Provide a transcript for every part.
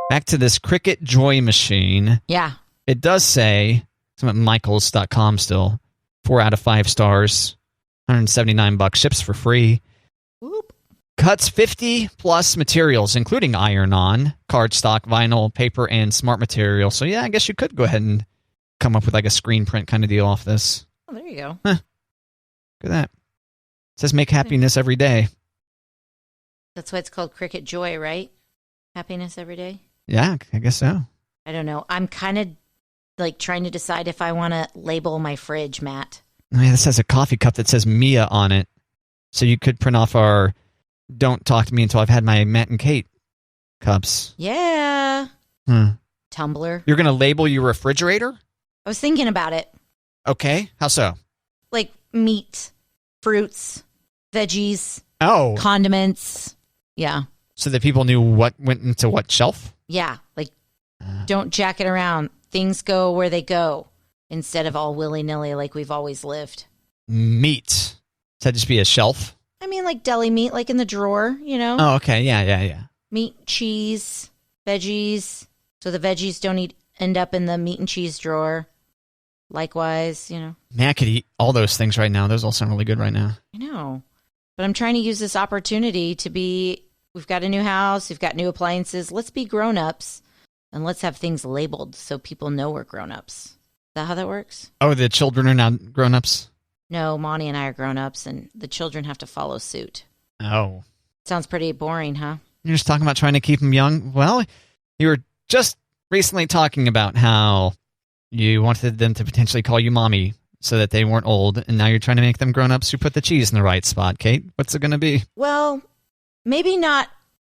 Back to this Cricket Joy Machine. Yeah. It does say, it's at Michaels.com still, 4 out of 5 stars, $179, ships for free. Whoop. Cuts 50 plus materials, including iron-on, cardstock, vinyl, paper, and smart material. So yeah, I guess you could go ahead and come up with like a screen print kind of deal off this. Oh, there you go. Huh. Look at that. It says make happiness every day. That's why it's called Cricket Joy, right? Happiness every day? Yeah, I guess so. I don't know. I'm kind of like trying to decide if I want to label my fridge, Matt. Oh, yeah, this has a coffee cup that says Mia on it. So you could print off our Don't Talk to Me Until I've Had My Matt and Kate cups. Yeah. Tumbler. You're going to label your refrigerator? I was thinking about it. Okay. How so? Like meat, fruits, veggies, condiments. Yeah. So that people knew what went into what shelf? Yeah. Like, don't jack it around. Things go where they go instead of all willy-nilly like we've always lived. Meat. Does that just be a shelf? I mean, like deli meat, like in the drawer, you know? Oh, okay. Yeah. Meat, cheese, veggies. So the veggies don't end up in the meat and cheese drawer. Likewise, you know. Man, I could eat all those things right now. Those all sound really good right now. I know. But I'm trying to use this opportunity to be, we've got a new house, we've got new appliances. Let's be grown-ups and let's have things labeled so people know we're grown-ups. Is that how that works? Oh, the children are now grown-ups? No, Monty and I are grown-ups and the children have to follow suit. Oh. Sounds pretty boring, huh? You're just talking about trying to keep them young? Well, you were just recently talking about how you wanted them to potentially call you mommy so that they weren't old, and now you're trying to make them grown-ups who put the cheese in the right spot. Kate, what's it going to be? Well, maybe not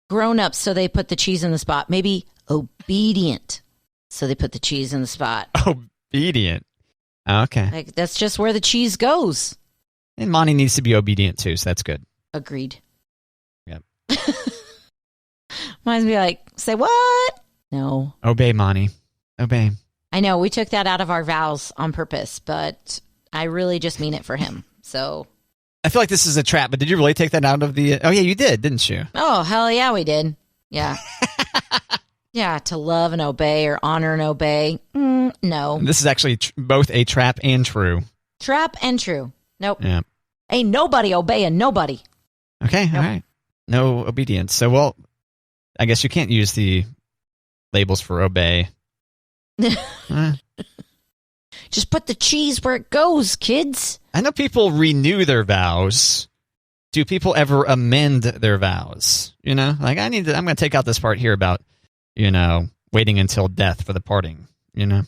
grown-ups so they put the cheese in the spot. Maybe obedient so they put the cheese in the spot. Obedient. Okay. Like, that's just where the cheese goes. And Monty needs to be obedient too, so that's good. Agreed. Yep. Mine's be like, say what? No. Obey, Monty. Obey. I know, we took that out of our vows on purpose, but I really just mean it for him. So I feel like this is a trap, but did you really take that out of the... Oh, yeah, you did, didn't you? Oh, hell yeah, we did. Yeah. Yeah, to love and obey or honor and obey. No. This is actually both a trap and true. Trap and true. Nope. Yeah. Ain't nobody obeying nobody. Okay, nope. All right. No obedience. So, well, I guess you can't use the labels for obey. Just put the cheese where it goes, kids. I know people renew their vows. Do people ever amend their vows? You know, like I'm going to take out this part here about, you know, waiting until death for the parting, you know?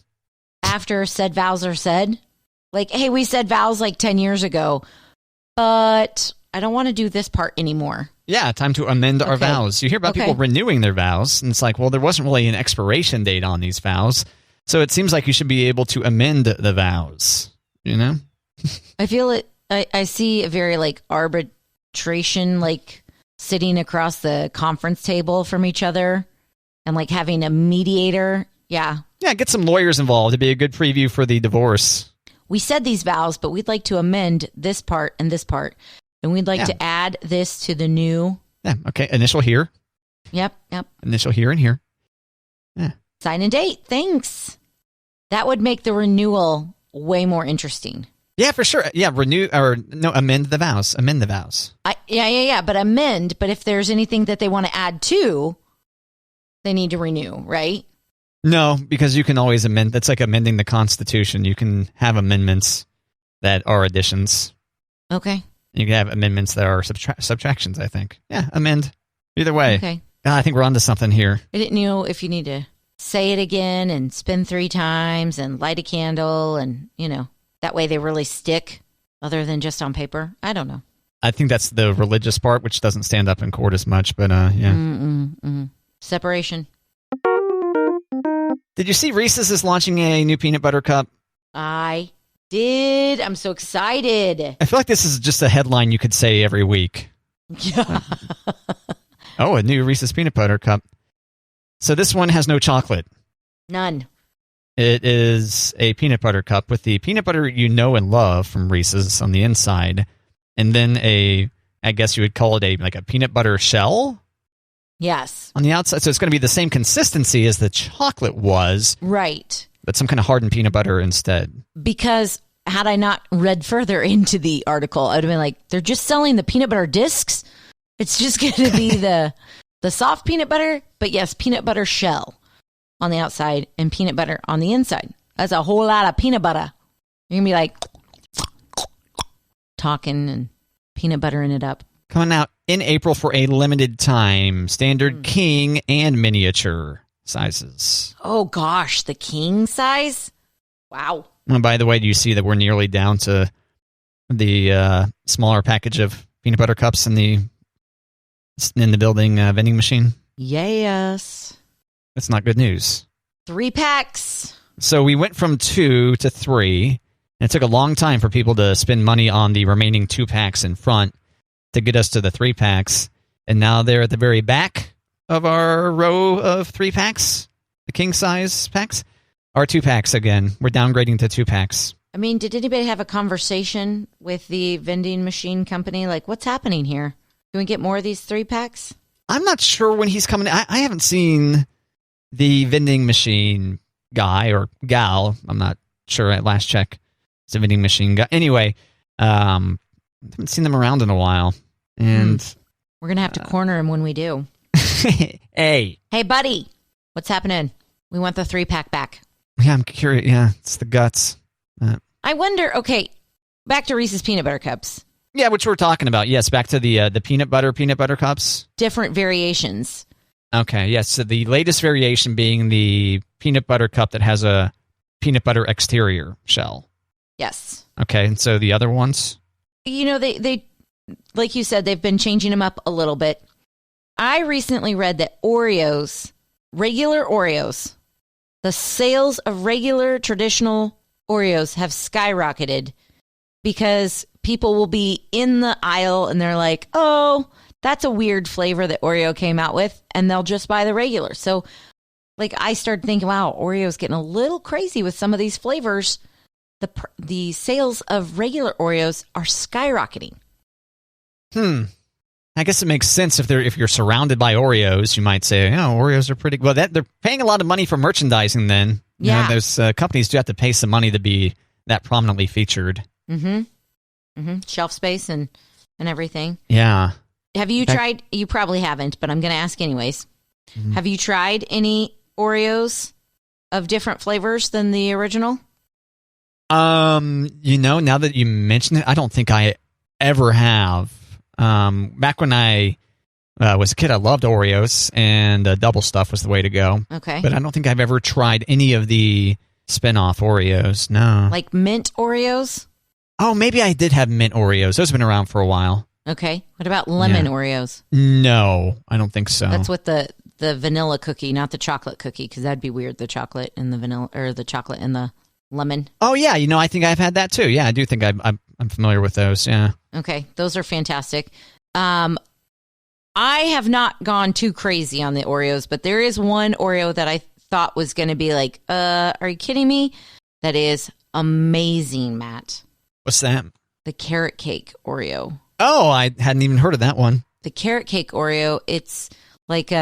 After said vows are said? Like, hey, we said vows like 10 years ago, but I don't want to do this part anymore. Yeah, time to amend our vows. You hear about people renewing their vows, and it's like, well, there wasn't really an expiration date on these vows, so it seems like you should be able to amend the vows, you know? I feel it. I see a very, like, arbitration, like, sitting across the conference table from each other and, like, having a mediator. Yeah. Yeah, get some lawyers involved. It'd be a good preview for the divorce. We said these vows, but we'd like to amend this part and this part. And we'd like to add this to the new. Yeah, okay. Initial here. Yep. Initial here and here. Yeah. Sign and date. Thanks. That would make the renewal way more interesting. Yeah, for sure. Yeah, amend the vows. Amend the vows. Yeah. But amend. But if there's anything that they want to add to, they need to renew, right? No, because you can always amend. That's like amending the Constitution. You can have amendments that are additions. Okay. You can have amendments that are subtractions, I think. Yeah, amend. Either way. Okay. I think we're onto something here. I didn't know if you need to say it again and spin 3 times and light a candle and, you know, that way they really stick other than just on paper. I don't know. I think that's the religious part, which doesn't stand up in court as much, but yeah. Separation. Did you see Reese's is launching a new peanut butter cup? I did. I'm so excited. I feel like this is just a headline you could say every week. Yeah. Oh, a new Reese's peanut butter cup. So this one has no chocolate. None. It is a peanut butter cup with the peanut butter you know and love from Reese's on the inside, and then I guess you would call it a peanut butter shell Yes. on the outside. So it's going to be the same consistency as the chocolate was, Right. but some kind of hardened peanut butter instead. Because had I not read further into the article, I would have been like, they're just selling the peanut butter discs. It's just going to be the soft peanut butter, but yes, peanut butter shell on the outside and peanut butter on the inside. That's a whole lot of peanut butter. You're going to be like talking and peanut buttering it up. Coming out in April for a limited time. Standard king and miniature sizes. Oh gosh, the king size? Wow. And by the way, do you see that we're nearly down to the smaller package of peanut butter cups in the building vending machine? Yes. That's not good news. 3 packs. So we went from 2 to 3, and it took a long time for people to spend money on the remaining 2 packs in front to get us to the 3 packs. And now they're at the very back of our row of 3 packs, the king size packs. Our 2 packs again. We're downgrading to 2 packs. I mean, did anybody have a conversation with the vending machine company? Like, what's happening here? Can we get more of these 3 packs? I'm not sure when he's coming. I haven't seen the vending machine guy or gal. I'm not sure at last check. It's a vending machine guy. Anyway, haven't seen them around in a while. And we're going to have to corner him when we do. Hey, buddy, what's happening? We want the 3 pack back. Yeah, I'm curious. Yeah, it's the guts. I wonder, okay, back to Reese's peanut butter cups. Yeah, which we're talking about. Yes, back to the peanut butter cups. Different variations. Okay, yes. So the latest variation being the peanut butter cup that has a peanut butter exterior shell. Yes. Okay, and so the other ones? You know, they like you said, they've been changing them up a little bit. I recently read that Oreos, regular Oreos, the sales of regular traditional Oreos have skyrocketed because people will be in the aisle and they're like, oh, that's a weird flavor that Oreo came out with, and they'll just buy the regular. So, like, I started thinking, wow, Oreo's getting a little crazy with some of these flavors. The sales of regular Oreos are skyrocketing. I guess it makes sense if you're surrounded by Oreos, you might say, oh, Oreos are pretty well. They're paying a lot of money for merchandising. Then, yeah, those companies do have to pay some money to be that prominently featured. Shelf space and everything. Yeah. Have you tried? You probably haven't, but I'm going to ask anyways. Have you tried any Oreos of different flavors than the original? Now that you mention it, I don't think I ever have. Back when I was a kid, I loved Oreos, and double stuff was the way to go. Okay. But I don't think I've ever tried any of the spin-off Oreos, no. Like mint Oreos? Oh, maybe I did have mint Oreos. Those have been around for a while. Okay. What about lemon Oreos? No, I don't think so. That's with the vanilla cookie, not the chocolate cookie, because that'd be weird, the chocolate and the vanilla, or the chocolate and the lemon. Oh, yeah. I think I've had that, too. Yeah, I do think I'm familiar with those, yeah. Okay. Those are fantastic. I have not gone too crazy on the Oreos, but there is one Oreo that I thought was going to be like, are you kidding me? That is amazing, Matt. What's that? The carrot cake Oreo. Oh, I hadn't even heard of that one. The carrot cake Oreo, it's like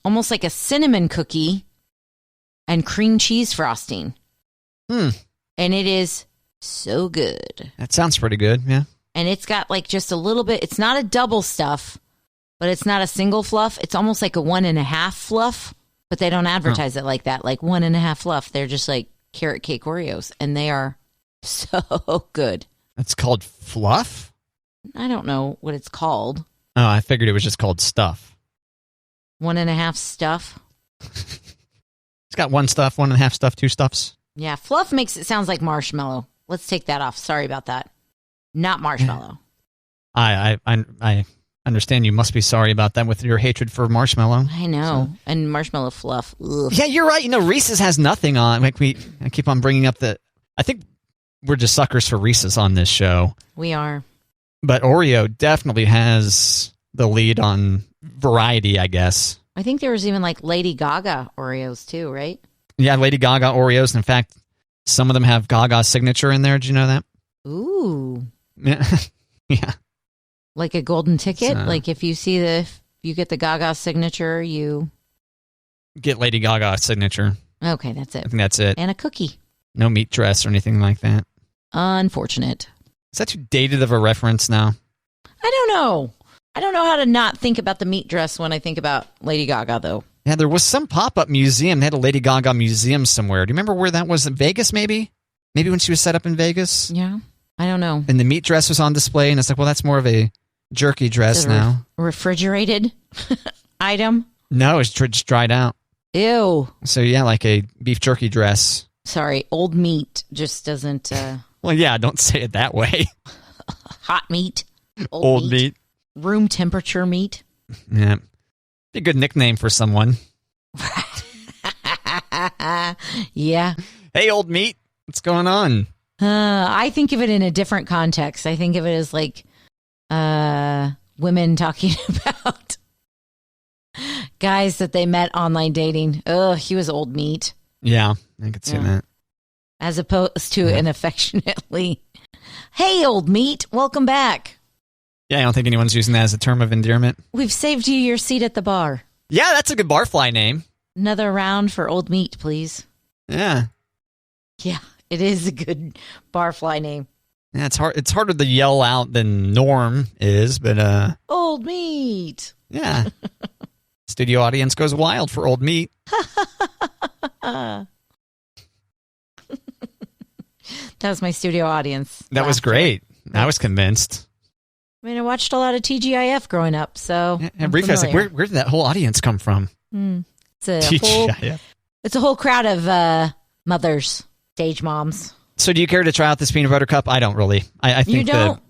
almost like a cinnamon cookie and cream cheese frosting. And it is so good. That sounds pretty good, yeah. And it's got like just a little bit, it's not a double stuff, but it's not a single fluff. It's almost like a 1.5 fluff, but they don't advertise it like that, like 1.5 fluff. They're just like carrot cake Oreos, and they are so good. That's called fluff? I don't know what it's called. Oh, I figured it was just called stuff. 1.5 stuff. It's got 1 stuff, 1.5 stuff, 2 stuffs. Yeah, fluff makes it sounds like marshmallow. Let's take that off. Sorry about that. Not marshmallow. I understand you must be sorry about that with your hatred for marshmallow. I know. So. And marshmallow fluff. Ugh. Yeah, you're right. Reese's has nothing on. Like I keep on bringing up I think we're just suckers for Reese's on this show. We are. But Oreo definitely has the lead on variety, I guess. I think there was even like Lady Gaga Oreos too, right? Yeah, Lady Gaga Oreos. In fact, some of them have Gaga's signature in there. Did you know that? Ooh. Yeah. Yeah. Like a golden ticket? Like if you see you get the Gaga signature, you Get Lady Gaga signature. okay, that's I it. think that's it. And a cookie. No meat dress or anything like that. Unfortunate. Is that too dated of a reference now? I don't know. I don't know how to not think about the meat dress when I think about Lady Gaga, though. Yeah, there was some pop-up museum. They had a Lady Gaga museum somewhere. Do you remember where that was? In Vegas, maybe? Maybe when she was set up in Vegas? Yeah, I don't know. And the meat dress was on display, and it's like, well, that's more of a jerky dress now. Refrigerated item? No, it's just dried out. Ew. So, yeah, like a beef jerky dress. Sorry, old meat just doesn't... Well, yeah, don't say it that way. hot meat. Old meat. Room temperature meat. Yeah. Be a good nickname for someone. Yeah. Hey, old meat. What's going on? I think of it in a different context. I think of it as like women talking about guys that they met online dating. Oh, he was old meat. Yeah, I could see that. As opposed to an affectionately, hey, old meat, welcome back. Yeah, I don't think anyone's using that as a term of endearment. We've saved you your seat at the bar. Yeah, that's a good barfly name. Another round for old meat, please. Yeah. Yeah, it is a good barfly name. Yeah, it's hard. It's harder to yell out than Norm is, but Old meat. yeah. Studio audience goes wild for old meat. That was my studio audience. That was great. I was convinced. I mean, I watched a lot of TGIF growing up, so And Reese was like, where did that whole audience come from? It's a whole crowd of mothers, stage moms. So do you care to try out this peanut butter cup? I don't really. I think you don't?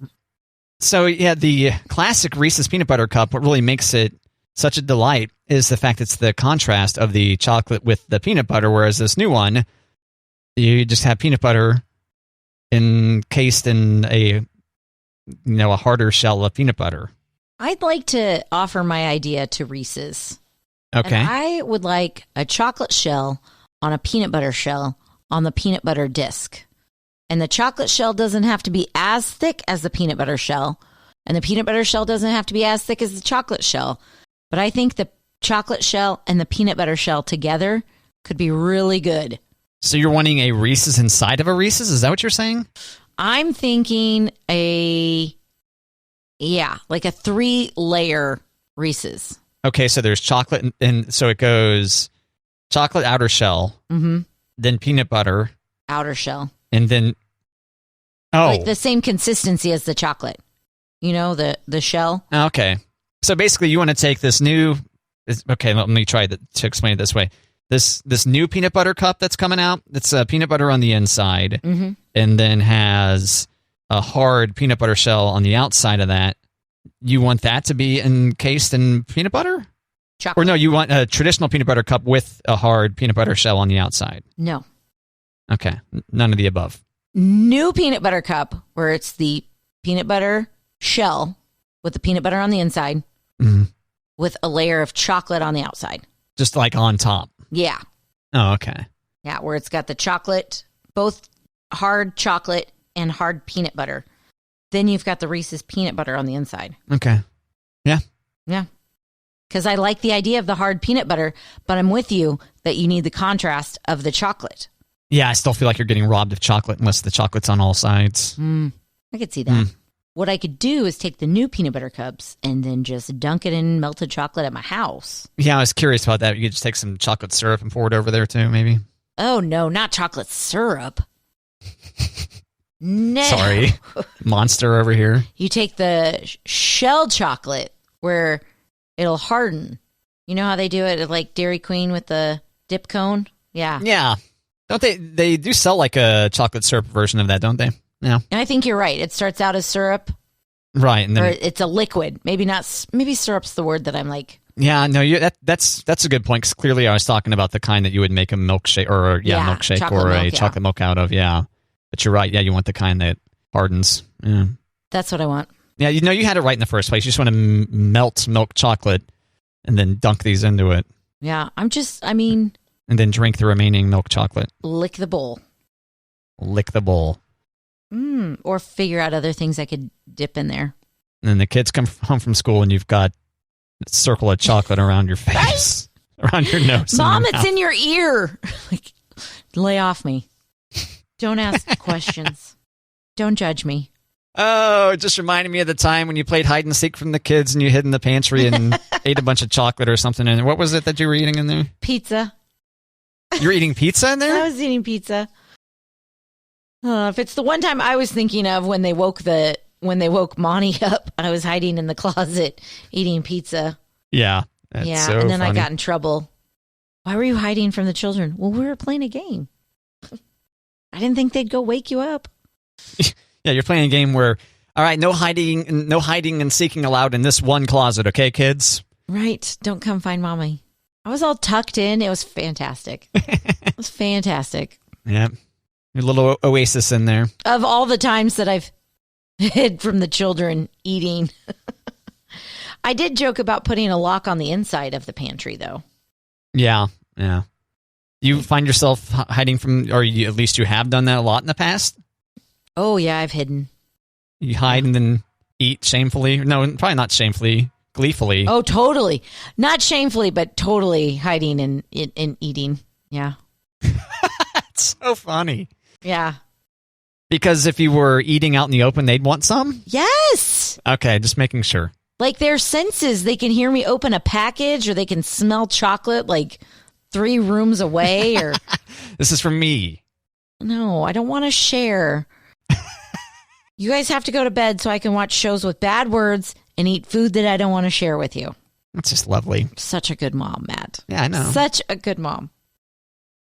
So yeah, the classic Reese's peanut butter cup, what really makes it such a delight is the fact it's the contrast of the chocolate with the peanut butter, whereas this new one, you just have peanut butter encased in a harder shell of peanut butter. I'd like to offer my idea to Reese's. Okay. And I would like a chocolate shell on a peanut butter shell on the peanut butter disc. And the chocolate shell doesn't have to be as thick as the peanut butter shell. And the peanut butter shell doesn't have to be as thick as the chocolate shell. But I think the chocolate shell and the peanut butter shell together could be really good. So you're wanting a Reese's inside of a Reese's? Is that what you're saying? I'm thinking like a 3-layer Reese's. Okay, so there's chocolate, and so it goes chocolate outer shell, then peanut butter. Outer shell. And then, like the same consistency as the chocolate. You know, the shell. Okay. So basically you want to take this new, okay, let me try to explain it this way. This new peanut butter cup that's coming out, it's peanut butter on the inside, and then has a hard peanut butter shell on the outside of that. You want that to be encased in peanut butter? Chocolate. Or no, you want a traditional peanut butter cup with a hard peanut butter shell on the outside? No. Okay, none of the above. New peanut butter cup where it's the peanut butter shell with the peanut butter on the inside with a layer of chocolate on the outside. Just like on top? Yeah. Oh, okay. Yeah, where it's got the chocolate, both hard chocolate and hard peanut butter. Then you've got the Reese's peanut butter on the inside. Okay. Yeah. Yeah. Because I like the idea of the hard peanut butter, but I'm with you that you need the contrast of the chocolate. Yeah, I still feel like you're getting robbed of chocolate unless the chocolate's on all sides. I could see that. What I could do is take the new peanut butter cups and then just dunk it in melted chocolate at my house. Yeah, I was curious about that. You could just take some chocolate syrup and pour it over there too, maybe. Oh, no, not chocolate syrup. No. Sorry. Monster over here. You take the shell chocolate where it'll harden. You know how they do it at like Dairy Queen with the dip cone? Yeah. Yeah. Don't they do sell like a chocolate syrup version of that, don't they? Yeah. And I think you're right. It starts out as syrup. Right. And then it's a liquid. Maybe syrup's the word that I'm like. Yeah, no, that's a good point, 'cause clearly I was talking about the kind that you would make a milkshake milkshake or a chocolate milk out of, yeah. But you're right, yeah, you want the kind that hardens. Yeah. That's what I want. Yeah, you had it right in the first place. You just want to melt milk chocolate and then dunk these into it. Yeah, and then drink the remaining milk chocolate. Lick the bowl. Lick the bowl. Or figure out other things I could dip in there. And then the kids come home from school and you've got circle of chocolate around your face, around your nose. Mom, your it's mouth. in your ear. Like, lay off me. Don't ask questions. Don't judge me. Oh, it just reminded me of the time when you played hide and seek from the kids and you hid in the pantry and ate a bunch of chocolate or something. And what was it that you were eating in there? Pizza. You were eating pizza in there? I was eating pizza. If it's the one time I was thinking of when they woke Monty up, I was hiding in the closet eating pizza. Yeah. That's so and then funny. I got in trouble. Why were you hiding from the children? Well, we were playing a game. I didn't think they'd go wake you up. Yeah, you're playing a game where, all right, no hiding and seeking allowed in this one closet, okay, kids? Right. Don't come find mommy. I was all tucked in. It was fantastic. It was fantastic. Yeah. Your little oasis in there. Of all the times that I've hid from the children eating. I did joke about putting a lock on the inside of the pantry, though. Yeah. You find yourself hiding from, or at least you have done that a lot in the past? Oh, yeah, I've hidden. You hide and then eat shamefully? No, probably not shamefully. Gleefully. Oh, totally. Not shamefully, but totally hiding and eating. Yeah. That's so funny. Yeah. Because if you were eating out in the open, they'd want some? Yes. Okay, just making sure. Like their senses, they can hear me open a package or they can smell chocolate like 3 rooms away or... This is from me. No, I don't want to share. You guys have to go to bed so I can watch shows with bad words and eat food that I don't want to share with you. That's just lovely. Such a good mom, Matt. Yeah, I know. Such a good mom.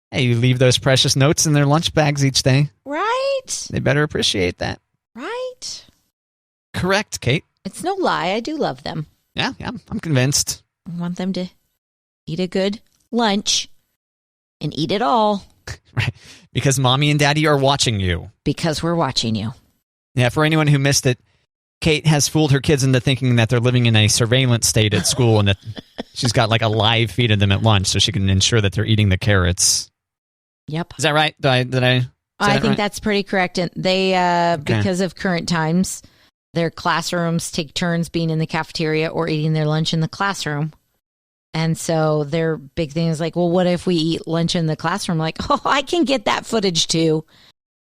Hey, you leave those precious notes in their lunch bags each day. Right. They better appreciate that. Right. Correct, Kate. It's no lie. I do love them. Yeah, I'm convinced. I want them to eat a good lunch and eat it all. Right. Because mommy and daddy are watching you. Because we're watching you. Yeah, for anyone who missed it, Kate has fooled her kids into thinking that they're living in a surveillance state at school and that she's got like a live feed of them at lunch so she can ensure that they're eating the carrots. Yep. Is that right? I think that's pretty correct. And they, because of current times, their classrooms take turns being in the cafeteria or eating their lunch in the classroom. And so their big thing is like, well, what if we eat lunch in the classroom? Like, oh, I can get that footage too.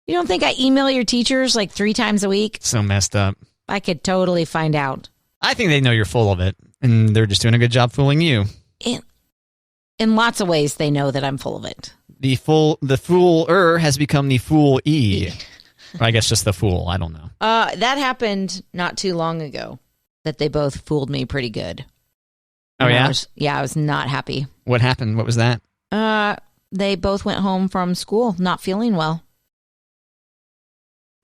You don't think I email your teachers like 3 times a week? So messed up. I could totally find out. I think they know you're full of it, and they're just doing a good job fooling you. In lots of ways, they know that I'm full of it. The fooler has become the fool-e. Or I guess just the fool. I don't know. That happened not too long ago, that they both fooled me pretty good. Oh, yeah? I was not happy. What happened? What was that? They both went home from school not feeling well.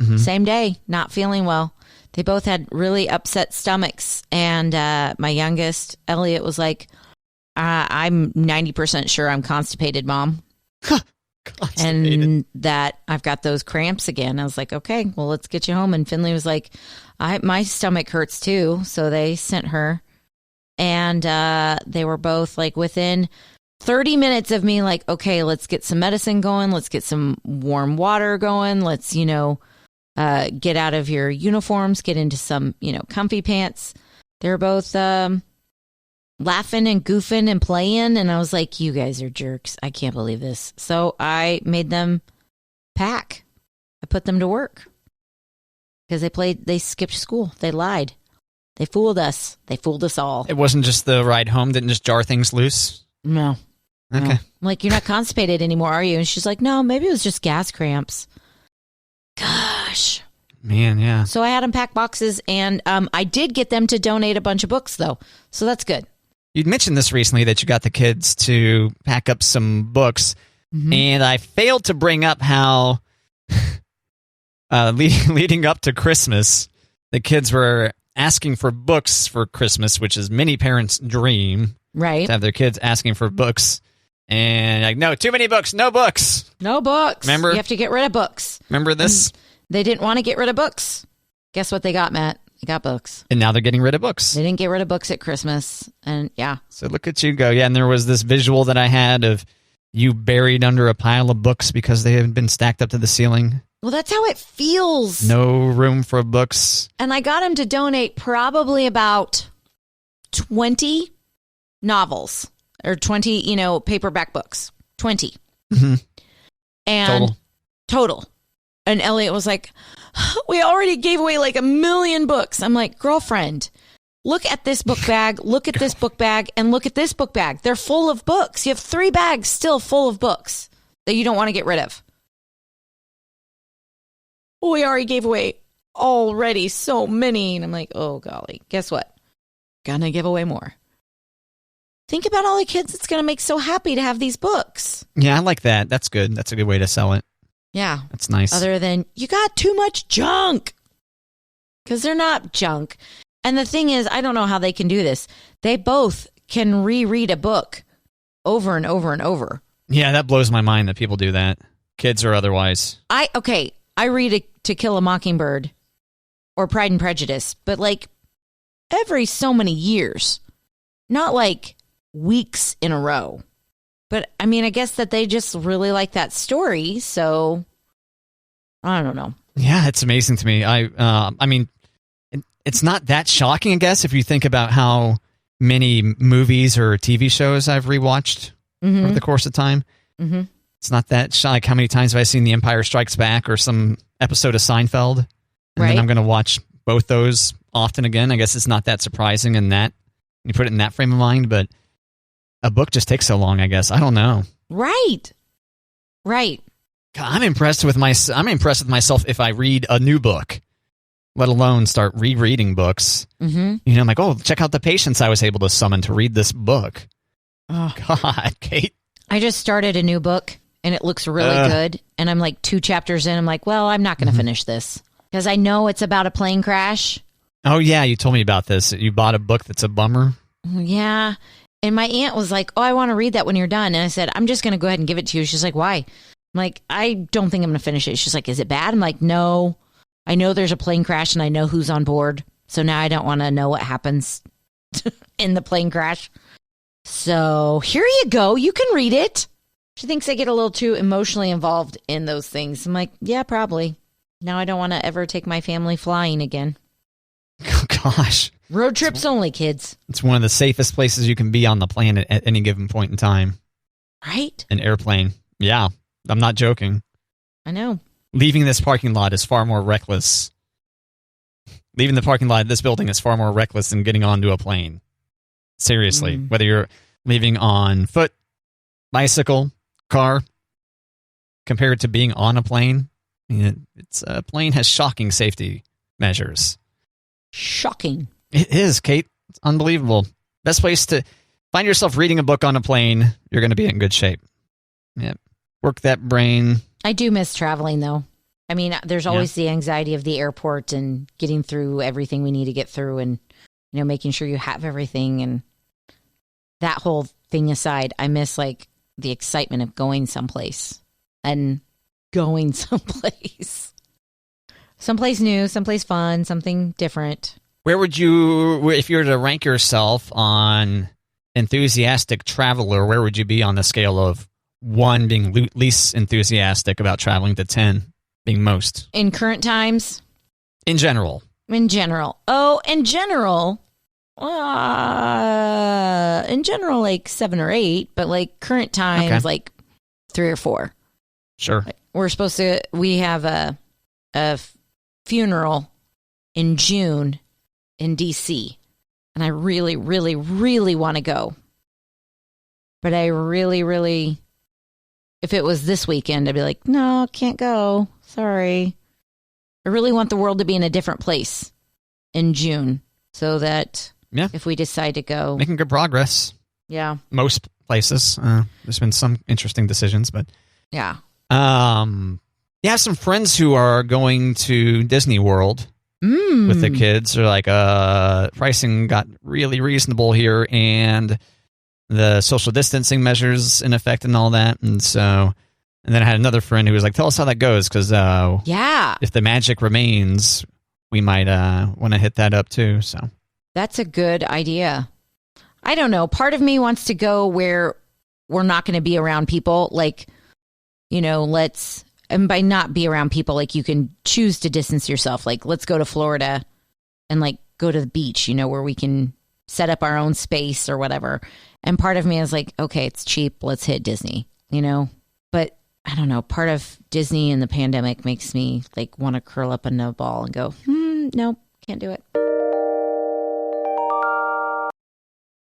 Mm-hmm. Same day, not feeling well. They both had really upset stomachs. And my youngest, Elliot, was like, I'm 90% sure I'm constipated, Mom. Constipated. And that I've got those cramps again. I was like, okay, well, let's get you home. And Finley was like, my stomach hurts too. So they sent her. And they were both like within 30 minutes of me like, okay, let's get some medicine going. Let's get some warm water going. Let's, get out of your uniforms, get into some, comfy pants. They were both laughing and goofing and playing. And I was like, you guys are jerks. I can't believe this. So I made them pack. I put them to work because they skipped school. They lied. They fooled us. They fooled us all. It wasn't just the ride home, didn't just jar things loose? No. Okay. No. I'm like, you're not constipated anymore, are you? And she's like, no, maybe it was just gas cramps. Gosh. Man, yeah. So I had them pack boxes, and I did get them to donate a bunch of books, though. So that's good. You'd mentioned this recently that you got the kids to pack up some books, and I failed to bring up how leading up to Christmas, the kids were asking for books for Christmas, which is many parents' dream. Right. To have their kids asking for books. And like, no, too many books, no books. No books. Remember? You have to get rid of books. Remember this? They didn't want to get rid of books. Guess what they got, Matt? They got books. And now they're getting rid of books. They didn't get rid of books at Christmas. And yeah. So look at you go. Yeah, and there was this visual that I had of you buried under a pile of books because they had been stacked up to the ceiling. Well, that's how it feels. No room for books. And I got him to donate probably about 20 novels or 20, paperback books. 20. Mm-hmm. And total. And Elliot was like, we already gave away like 1 million books. I'm like, girlfriend, look at this book bag, look at this book bag, and look at this book bag. They're full of books. You have 3 bags still full of books that you don't want to get rid of. We already gave away already so many. And I'm like, oh, golly, guess what? Gonna give away more. Think about all the kids it's going to make so happy to have these books. Yeah, I like that. That's good. That's a good way to sell it. Yeah. That's nice. Other than, you got too much junk. Because they're not junk. And the thing is, I don't know how they can do this. They both can reread a book over and over and over. Yeah, that blows my mind that people do that. Kids or otherwise. I read To Kill a Mockingbird or Pride and Prejudice, but like every so many years. Not like weeks in a row. But I mean, I guess that they just really like that story, so I don't know. Yeah, it's amazing to me. I mean, it's not that shocking, I guess, if you think about how many movies or TV shows I've rewatched over the course of time. Mm-hmm. It's not that shocking. How many times have I seen The Empire Strikes Back or some episode of Seinfeld? And then I'm going to watch both those often again. I guess it's not that surprising in that you put it in that frame of mind, but a book just takes so long, I guess. I don't know. Right. God, I'm impressed with myself if I read a new book, let alone start rereading books. Mm-hmm. I'm like, oh, check out the patience I was able to summon to read this book. Oh, God, Kate. I just started a new book, and it looks really good. And I'm like 2 chapters in. I'm like, well, I'm not going to finish this because I know it's about a plane crash. Oh, yeah, you told me about this. You bought a book that's a bummer. Yeah. And my aunt was like, oh, I want to read that when you're done. And I said, I'm just going to go ahead and give it to you. She's like, why? I'm like, I don't think I'm going to finish it. She's like, is it bad? I'm like, no. I know there's a plane crash and I know who's on board. So now I don't want to know what happens in the plane crash. So here you go. You can read it. She thinks I get a little too emotionally involved in those things. I'm like, yeah, probably. Now I don't want to ever take my family flying again. Oh, gosh. Road trips only, kids. It's one of the safest places you can be on the planet at any given point in time. Right? An airplane. Yeah, I'm not joking. I know. Leaving this parking lot is far more reckless. Leaving the parking lot of this building is far more reckless than getting onto a plane. Seriously. Whether you're leaving on foot, bicycle, car, compared to being on a plane, it's a plane has shocking safety measures. Shocking. It is, Kate. It's unbelievable. Best place to find yourself reading a book on a plane, you're going to be in good shape. Yeah. Work that brain. I do miss traveling, though. I mean, there's always the anxiety of the airport and getting through everything we need to get through and, making sure you have everything. And that whole thing aside, I miss, like, the excitement of going someplace and going someplace. Someplace new, someplace fun, something different. Where would you, if you were to rank yourself on enthusiastic traveler, where would you be on the scale of 1 being least enthusiastic about traveling to 10 being most? In current times? In general. Oh, in general, like 7 or 8, but like current times, like 3 or 4. Sure. We have a funeral in June in DC, and I really, really, really want to go. But I really, really, if it was this weekend, I'd be like, no, can't go. Sorry. I really want the world to be in a different place in June so that if we decide to go. Making good progress. Yeah. Most places. There's been some interesting decisions, but. Yeah. You have some friends who are going to Disney World with the kids. They're like, pricing got really reasonable here, and the social distancing measures in effect and all that. And then I had another friend who was like, tell us how that goes, because if the magic remains, we might want to hit that up too. So that's a good idea. I don't know. Part of me wants to go where we're not going to be around people, like, and by not be around people, like, you can choose to distance yourself. Like, let's go to Florida and, like, go to the beach, where we can set up our own space or whatever. And part of me is like, okay, it's cheap. Let's hit Disney, But I don't know. Part of Disney and the pandemic makes me like want to curl up in a ball and go, nope, can't do it.